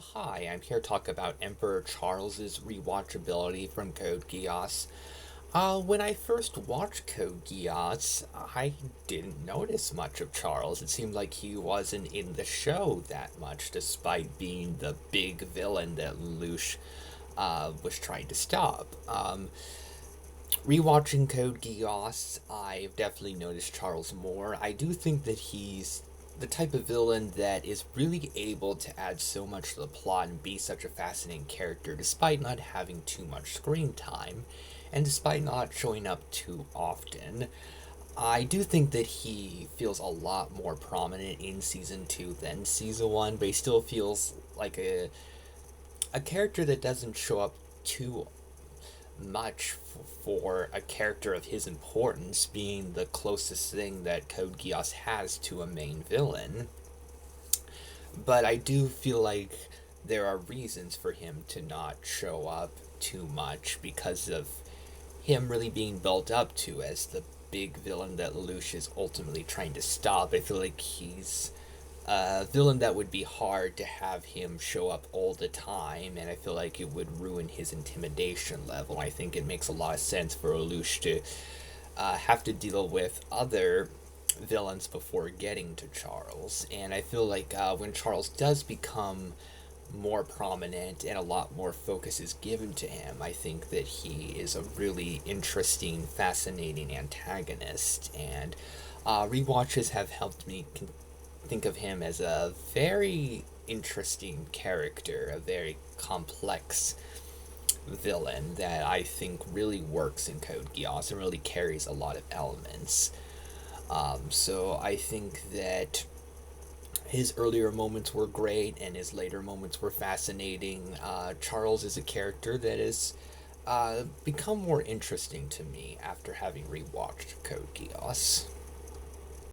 Hi, I'm here to talk about Emperor Charles's rewatchability from Code Geass. When I first watched Code Geass, I didn't notice much of Charles. It seemed like he wasn't in the show that much, despite being the big villain that Lelouch was trying to stop. Rewatching Code Geass, I've definitely noticed Charles more. I do think that he's the type of villain that is really able to add so much to the plot and be such a fascinating character despite not having too much screen time and despite not showing up too often. I do think that he feels a lot more prominent in season 2 than season 1, but he still feels like a character that doesn't show up too much for a character of his importance, being the closest thing that Code Geass has to a main villain. But I do feel like there are reasons for him to not show up too much because of him really being built up to as the big villain that Lelouch is ultimately trying to stop. I feel like he's a villain that would be hard to have him show up all the time, and I feel like it would ruin his intimidation level. I think it makes a lot of sense for Lelouch to have to deal with other villains before getting to Charles. And I feel like when Charles does become more prominent and a lot more focus is given to him, I think that he is a really interesting, fascinating antagonist. And rewatches have helped me think of him as a very interesting character, a very complex villain that I think really works in Code Geass and really carries a lot of elements. So I think that his earlier moments were great and his later moments were fascinating. Charles is a character that has become more interesting to me after having rewatched Code Geass.